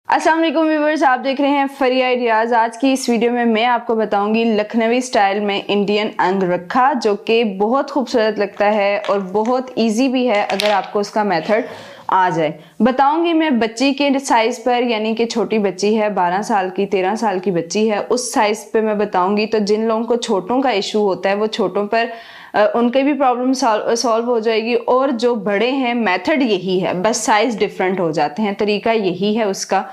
अस्सलाम वालेकुम व्यूवर्स, आप देख रहे हैं फरी आइडियाज़। आज की इस वीडियो में मैं आपको बताऊंगी लखनवी स्टाइल में इंडियन अंगरखा, जो कि बहुत खूबसूरत लगता है और बहुत इजी भी है अगर आपको उसका मेथड आ जाए। बताऊंगी मैं बच्ची के साइज़ पर, यानी कि छोटी बच्ची है 12 साल की, 13 साल की बच्ची है, उस साइज़ पे मैं बताऊंगी। तो जिन लोगों को छोटों का इशू होता है वो छोटों पर उनके भी प्रॉब्लम सॉल्व हो जाएगी, और जो बड़े हैं मेथड यही है, बस साइज डिफरेंट हो जाते हैं, तरीका यही है उसका।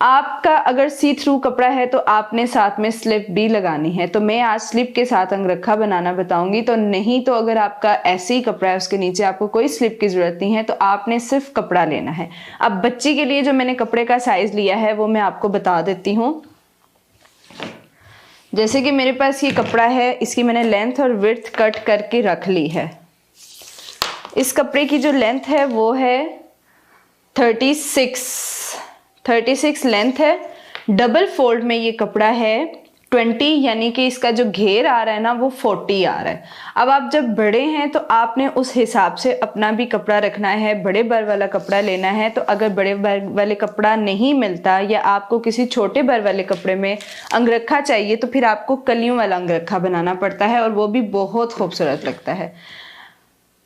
आपका अगर सी थ्रू कपड़ा है तो आपने साथ में स्लिप भी लगानी है, तो मैं आज स्लिप के साथ अंगरखा बनाना बताऊंगी। तो नहीं तो अगर आपका ऐसे ही कपड़ा है, उसके नीचे आपको कोई स्लिप की जरूरत नहीं है, तो आपने सिर्फ कपड़ा लेना है। अब बच्ची के लिए जो मैंने कपड़े का साइज लिया है वो मैं आपको बता देती हूँ। जैसे कि मेरे पास ये कपड़ा है, इसकी मैंने लेंथ और विड्थ कट करके रख ली है। इस कपड़े की जो लेंथ है वो है 36 लेंथ है। डबल फोल्ड में ये कपड़ा है 20, यानी कि इसका जो घेर आ रहा है ना वो 40 आ रहा है। अब आप जब बड़े हैं तो आपने उस हिसाब से अपना भी कपड़ा रखना है, बड़े बर वाला कपड़ा लेना है। तो अगर बड़े बर वाले कपड़ा नहीं मिलता या आपको किसी छोटे बर वाले कपड़े में अंगरखा चाहिए, तो फिर आपको कलियों वाला अंगरखा बनाना पड़ता है, और वो भी बहुत खूबसूरत लगता है।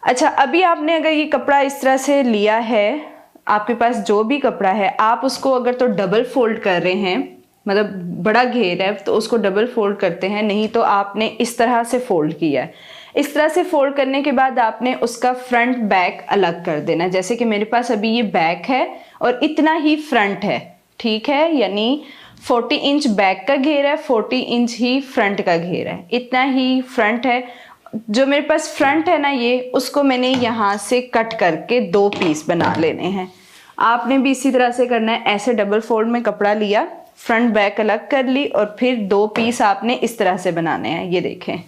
अच्छा, अभी आपने अगर ये कपड़ा इस तरह से लिया है, आपके पास जो भी कपड़ा है, आप उसको अगर तो डबल फोल्ड कर रहे हैं, मतलब बड़ा घेर है तो उसको डबल फोल्ड करते हैं, नहीं तो आपने इस तरह से फोल्ड किया है। इस तरह से फोल्ड करने के बाद आपने उसका फ्रंट बैक अलग कर देना। जैसे कि मेरे पास अभी ये बैक है और इतना ही फ्रंट है, ठीक है, यानी 40 इंच बैक का घेर है, 40 इंच ही फ्रंट का घेर है, इतना ही फ्रंट है। जो मेरे पास फ्रंट है ना, ये उसको मैंने यहाँ से कट करके 2 पीस बना लेने हैं। आपने भी इसी तरह से करना है। ऐसे डबल फोल्ड में कपड़ा लिया, फ्रंट बैक अलग कर ली, और फिर 2 पीस आपने इस तरह से बनाने हैं। ये देखें,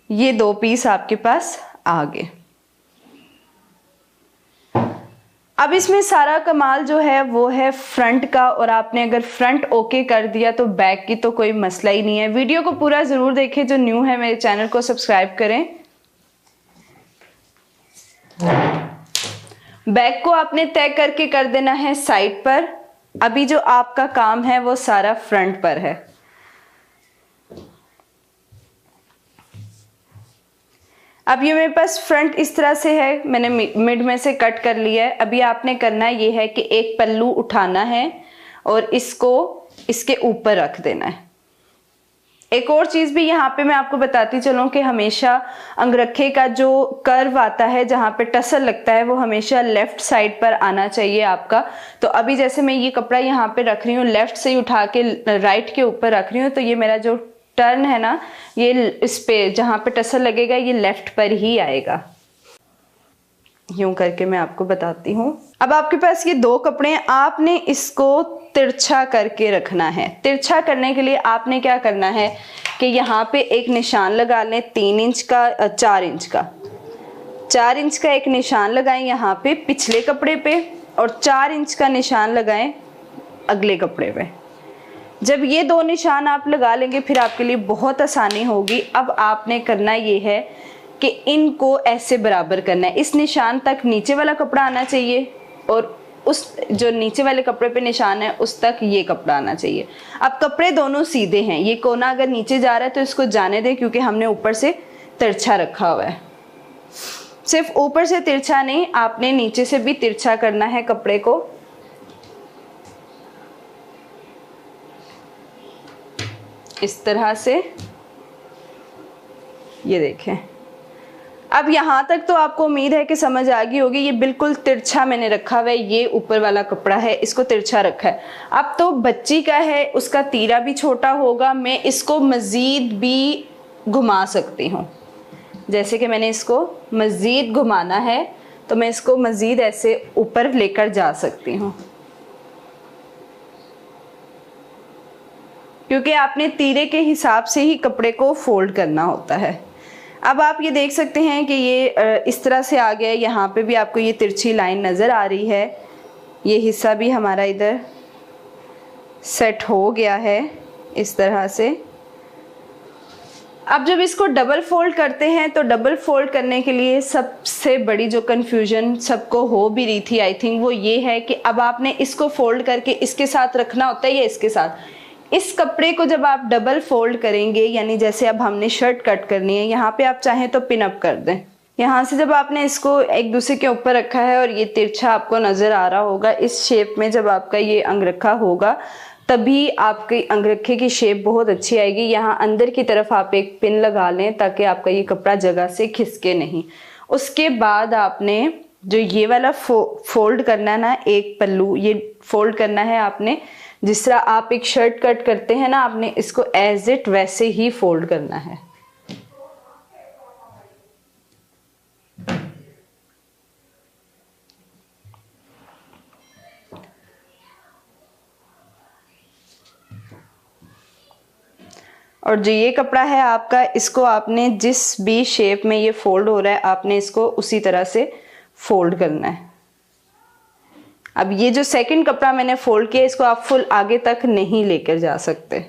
ये 2 पीस आपके पास आ गए। अब इसमें सारा कमाल जो है वो है फ्रंट का, और आपने अगर फ्रंट ओके कर दिया तो बैक की तो कोई मसला ही नहीं है। वीडियो को पूरा जरूर देखें, जो न्यू है मेरे चैनल को सब्सक्राइब करें। बैक को आपने तय करके कर देना है साइड पर। अभी जो आपका काम है वो सारा फ्रंट पर है। अब ये मेरे पास फ्रंट इस तरह से है, मैंने मिड में से कट कर लिया है। अभी आपने करना ये है कि एक पल्लू उठाना है और इसको इसके ऊपर रख देना है। एक और चीज भी यहाँ पे मैं आपको बताती चलूं कि हमेशा अंगरखे का जो कर्व आता है, जहाँ पे टसल लगता है, वो हमेशा लेफ्ट साइड पर आना चाहिए आपका। तो अभी जैसे मैं ये कपड़ा यहाँ पे रख रही हूँ, लेफ्ट से उठा के राइट के ऊपर रख रही हूँ, तो ये मेरा जो टर्न है ना, ये इस पे जहाँ पे टसल लगेगा ये लेफ्ट पर ही आएगा। यूं करके मैं आपको बताती हूँ। अब आपके पास ये 2 कपड़े हैं, आपने इसको तिरछा करके रखना है। तिरछा करने के लिए आपने क्या करना है कि यहाँ पे एक निशान लगा लें 3 इंच का, 4 इंच का। 4 इंच का एक निशान लगाएं यहाँ पे पिछले कपड़े पे, और 4 इंच का निशान लगाएं अगले कपड़े पे। जब ये 2 निशान आप लगा लेंगे फिर आपके लिए बहुत आसानी होगी। अब आपने करना ये है कि इनको ऐसे बराबर करना है। इस निशान तक नीचे वाला कपड़ा आना चाहिए, और उस जो नीचे वाले कपड़े पे निशान है उस तक ये कपड़ा आना चाहिए। अब कपड़े दोनों सीधे हैं, ये कोना अगर नीचे जा रहा है तो इसको जाने दें, क्योंकि हमने ऊपर से तिरछा रखा हुआ है। सिर्फ ऊपर से तिरछा नहीं, आपने नीचे से भी तिरछा करना है कपड़े को। इस तरह से, ये देखें। अब यहाँ तक तो आपको उम्मीद है कि समझ आ गई होगी। ये बिल्कुल तिरछा मैंने रखा हुआ है, ये ऊपर वाला कपड़ा है, इसको तिरछा रखा है। अब तो बच्ची का है, उसका तीरा भी छोटा होगा, मैं इसको मज़ीद भी घुमा सकती हूँ। जैसे कि मैंने इसको मज़ीद घुमाना है तो मैं इसको मज़ीद ऐसे ऊपर लेकर जा सकती हूँ, क्योंकि आपने तीरे के हिसाब से ही कपड़े को फोल्ड करना होता है। अब आप ये देख सकते हैं कि ये इस तरह से आ गया है। यहाँ पे भी आपको ये तिरछी लाइन नज़र आ रही है। ये हिस्सा भी हमारा इधर सेट हो गया है इस तरह से। अब जब इसको डबल फोल्ड करते हैं तो डबल फोल्ड करने के लिए सबसे बड़ी जो कन्फ्यूजन सबको हो भी रही थी आई थिंक, वो ये है कि अब आपने इसको फोल्ड करके इसके साथ रखना होता है या इसके साथ। इस कपड़े को जब आप डबल फोल्ड करेंगे, यानी जैसे अब हमने शर्ट कट करनी है, यहाँ पे आप चाहें तो पिन अप कर दें। यहाँ से जब आपने इसको एक दूसरे के ऊपर रखा है और ये तिरछा आपको नजर आ रहा होगा, इस शेप में जब आपका ये अंगरखा होगा तभी आपके अंगरखे की शेप बहुत अच्छी आएगी। यहाँ अंदर की तरफ आप एक पिन लगा लें ताकि आपका ये कपड़ा जगह से खिसके नहीं। उसके बाद आपने जो ये वाला फोल्ड करना है ना, एक पल्लू ये फोल्ड करना है आपने, जिस तरह आप एक शर्ट कट करते हैं ना, आपने इसको एज इट वैसे ही फोल्ड करना है। और जो ये कपड़ा है आपका, इसको आपने जिस भी शेप में ये फोल्ड हो रहा है आपने इसको उसी तरह से फोल्ड करना है। अब ये जो सेकंड कपड़ा मैंने फोल्ड किया, इसको आप फुल आगे तक नहीं लेकर जा सकते।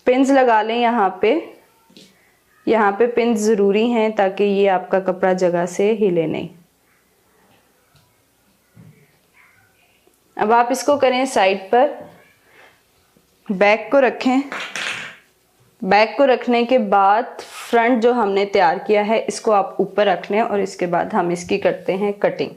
पिन्स लगा लें यहाँ पे पिन्स ज़रूरी हैं ताकि ये आपका कपड़ा जगह से हिले नहीं। अब आप इसको करें साइड पर, बैक को रखें। बैक को रखने के बाद फ्रंट जो हमने तैयार किया है इसको आप ऊपर रख लें और इसके बाद हम इसकी करते हैं कटिंग।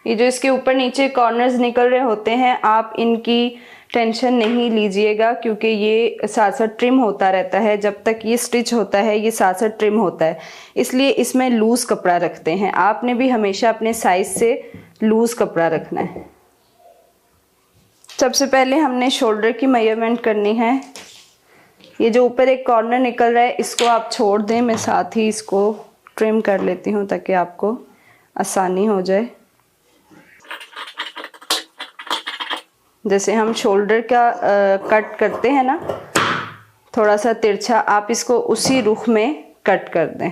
ये जो इसके ऊपर नीचे कॉर्नर्स निकल रहे होते हैं, आप इनकी टेंशन नहीं लीजिएगा क्योंकि ये साथ साथ ट्रिम होता रहता है। जब तक ये स्टिच होता है ये साथ साथ ट्रिम होता है, इसलिए इसमें लूज कपड़ा रखते हैं। आपने भी हमेशा अपने साइज से लूज कपड़ा रखना है। सबसे पहले हमने शोल्डर की मेजरमेंट करनी है। ये जो ऊपर एक कॉर्नर निकल रहा है इसको आप छोड़ दें, मैं साथ ही इसको ट्रिम कर लेती हूँ ताकि आपको आसानी हो जाए। जैसे हम शोल्डर का कट करते हैं ना, थोड़ा सा तिरछा, आप इसको उसी रुख में कट कर दें।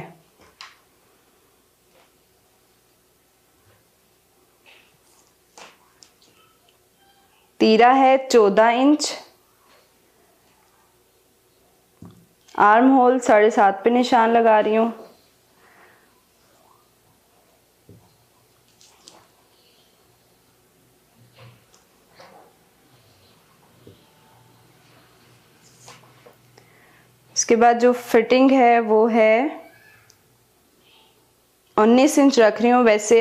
तीरा है 14 इंच, आर्म होल 7.5 पे निशान लगा रही हूँ। इसके बाद जो फिटिंग है वो है 19 इंच रख रही हूँ। वैसे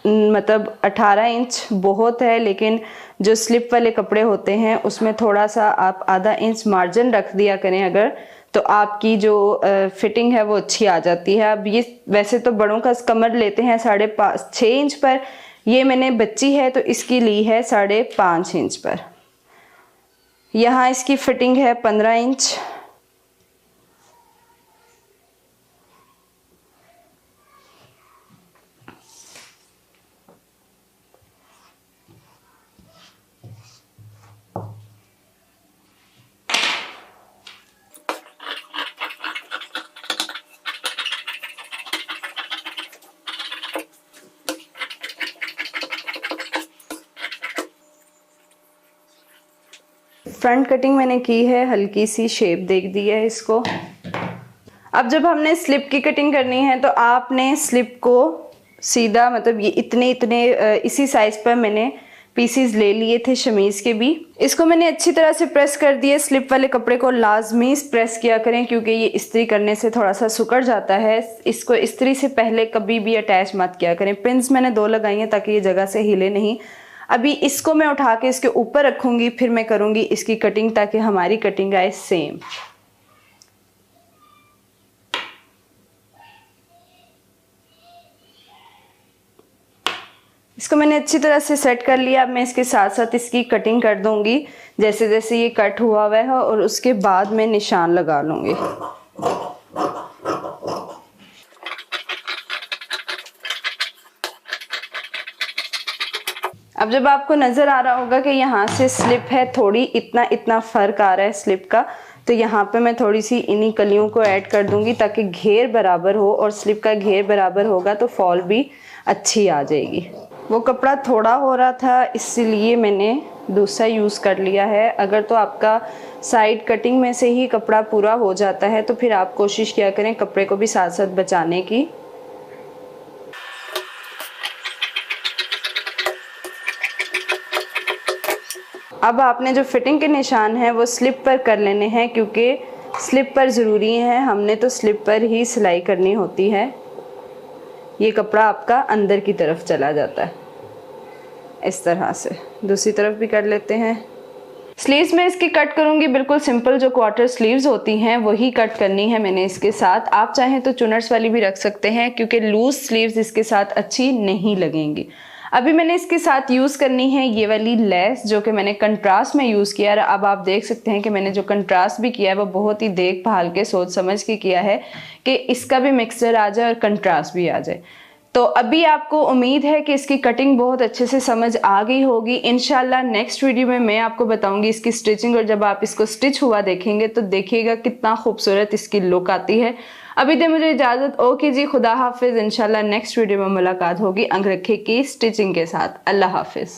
मतलब 18 इंच बहुत है, लेकिन जो स्लिप वाले कपड़े होते हैं उसमें थोड़ा सा आप आधा इंच मार्जिन रख दिया करें अगर, तो आपकी जो फिटिंग है वो अच्छी आ जाती है। अब ये वैसे तो बड़ों का कमर लेते हैं 6.5 इंच पर, ये मैंने बच्ची है तो इसकी ली है 5.5 इंच पर। यहाँ इसकी फिटिंग है 15 इंच। फ्रंट कटिंग मैंने की है, हल्की सी शेप देख दी है इसको। अब जब हमने स्लिप की कटिंग करनी है तो आपने स्लिप को सीधा, मतलब ये इतने इसी साइज पर मैंने पीसीज ले लिए थे शमीज के भी। इसको मैंने अच्छी तरह से प्रेस कर दिया। स्लिप वाले कपड़े को लाजमी प्रेस किया करें क्योंकि ये इस्त्री करने से थोड़ा सा सुकड़ जाता है। इसको इस्त्री से पहले कभी भी अटैच मत किया करें। पिन्स मैंने 2 लगाई हैं ताकि ये जगह से हिले नहीं। अभी इसको मैं उठा के इसके ऊपर रखूंगी, फिर मैं करूंगी इसकी कटिंग ताकि हमारी कटिंग आए सेम। इसको मैंने अच्छी तरह से सेट कर लिया। अब मैं इसके साथ साथ इसकी कटिंग कर दूंगी जैसे जैसे ये कट हुआ है और उसके बाद मैं निशान लगा लूंगी। अब जब आपको नजर आ रहा होगा कि यहाँ से स्लिप है थोड़ी, इतना फर्क आ रहा है स्लिप का, तो यहाँ पे मैं थोड़ी सी इन्हीं कलियों को ऐड कर दूंगी ताकि घेर बराबर हो, और स्लिप का घेर बराबर होगा तो फॉल भी अच्छी आ जाएगी। वो कपड़ा थोड़ा हो रहा था इसलिए मैंने दूसरा यूज़ कर लिया है। अगर तो आपका साइड कटिंग में से ही कपड़ा पूरा हो जाता है तो फिर आप कोशिश किया करें कपड़े को भी साथ साथ बचाने की। अब आपने जो फिटिंग के निशान हैं वो स्लिप पर कर लेने हैं, क्योंकि स्लिप पर ज़रूरी है, हमने तो स्लिप पर ही सिलाई करनी होती है। ये कपड़ा आपका अंदर की तरफ चला जाता है इस तरह से। दूसरी तरफ भी कर लेते हैं। स्लीव्स में इसकी कट करूंगी बिल्कुल सिंपल, जो क्वार्टर स्लीव्स होती हैं वही कट करनी है मैंने इसके साथ। आप चाहें तो चुनर्स वाली भी रख सकते हैं, क्योंकि लूज स्लीव्स इसके साथ अच्छी नहीं लगेंगी। अभी मैंने इसके साथ यूज़ करनी है ये वाली लेस, जो कि मैंने कंट्रास्ट में यूज़ किया है। अब आप देख सकते हैं कि मैंने जो कंट्रास्ट भी किया है वो बहुत ही देखभाल के सोच समझ के किया है कि इसका भी मिक्सचर आ जाए और कंट्रास्ट भी आ जाए। तो अभी आपको उम्मीद है कि इसकी कटिंग बहुत अच्छे से समझ आ गई होगी। इंशाल्लाह नेक्स्ट वीडियो में मैं आपको बताऊंगी इसकी स्टिचिंग, और जब आप इसको स्टिच हुआ देखेंगे तो देखिएगा कितना खूबसूरत इसकी लुक आती है। अभी दे मुझे इजाज़त, ओके जी, खुदा हाफिज़। इंशाल्लाह नेक्स्ट वीडियो में मुलाकात होगी अंगरखे की स्टिचिंग के साथ। अल्लाह हाफिज़।